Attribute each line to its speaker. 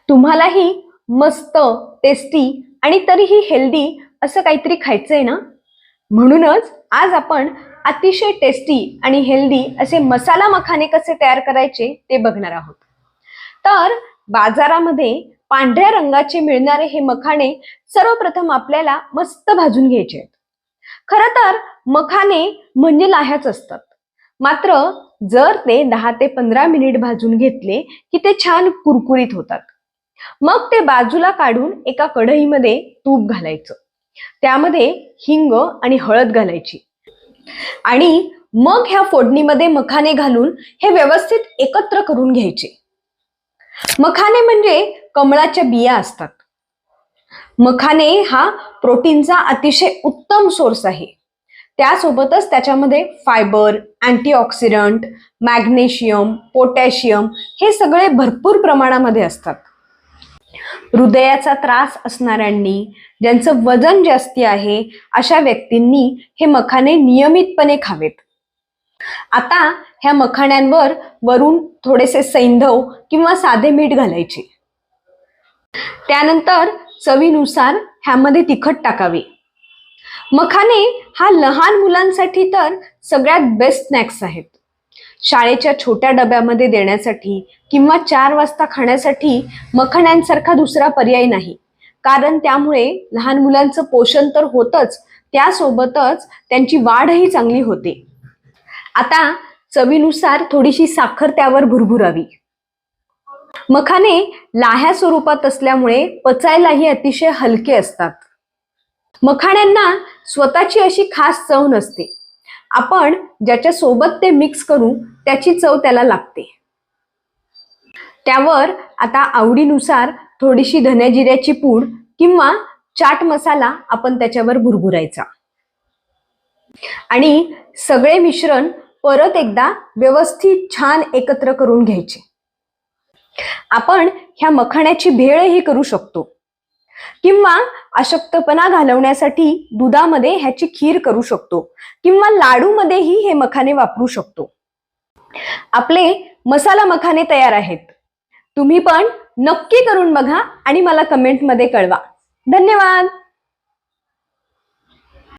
Speaker 1: तुम्हालाही मस्त, टेस्टी आणि तरीही हेल्दी असं काहीतरी खायचंय ना? म्हणूनच आज आपण अतिशय टेस्टी आणि हेल्दी असे मसाला मखाने कसे तयार करायचे ते बघणार आहोत. तर बाजारामध्ये पांढऱ्या रंगाचे मिळणारे हे मखाणे सर्वप्रथम आपल्याला मस्त भाजून घ्यायचे आहेत. खरं तर मखाने म्हणजे लाह्याच असतात, मात्र जर ते 10 ते 15 मिनिट भाजून घेतले की ते छान कुरकुरीत होतात. मग ते बाजूला काढून एका कढईमध्ये तूप घालायचं, त्यामध्ये हिंग आणि हळद घालायची आणि मग ह्या फोडणीमध्ये मखाने घालून हे व्यवस्थित एकत्र करून घ्यायचे. मखाने म्हणजे कमळाच्या बिया असतात. मखाने हा प्रोटीनचा अतिशय उत्तम सोर्स आहे. त्यासोबतच त्याच्यामध्ये फायबर, अँटीऑक्सिडंट, मॅग्नेशियम, पोटॅशियम हे सगळे भरपूर प्रमाणामध्ये असतात. हृदयाचा त्रास असणाऱ्यांनी, ज्यांचं वजन जास्ती आहे, अशा व्यक्तींनी हे मखाने नियमितपणे खावेत. आता ह्या मखाण्यांवर वरून थोडेसे सैंधव किंवा साधे मीठ घालायचे. त्यानंतर चवीनुसार ह्यामध्ये तिखट टाकावे. मखाने हा लहान मुलांसाठी तर सगळ्यात बेस्ट स्नॅक्स आहेत. शाळेच्या छोट्या डब्यामध्ये देण्यासाठी किंवा 4 वाजता खाण्यासाठी मखाण्यांसारखा दुसरा पर्याय नाही, कारण त्यामुळे लहान मुलांचं पोषण तर होतच, त्यासोबतच त्यांची वाढही चांगली होते. आता चवीनुसार थोडीशी साखर त्यावर भुरभुरावी. मखाने लाह्या स्वरूपात असल्यामुळे पचायलाही अतिशय हलके असतात. मखाण्यांना स्वतःची अशी खास चव नसते, आपण ज्याच्या सोबत ते मिक्स करू त्याची चव त्याला लागते. त्यावर आता आवडीनुसार थोडीशी धने जिऱ्याची पूड किंवा चाट मसाला आपण त्याच्यावर भुरभुरायचा आणि सगळे मिश्रण परत एकदा व्यवस्थित छान एकत्र करून घ्यायचे. आपण ह्या मखाण्याची भेळही करू शकतो किंवा अशक्तपणा घालवण्यासाठी दुधामध्ये ह्याची खीर करू शकतो किंवा लाडूमध्येही हे मखाने वापरू शकतो. आपले मसाला मखाने तयार आहेत. तुम्ही पण नक्की करून बघा आणि मला कमेंटमध्ये कळवा. धन्यवाद.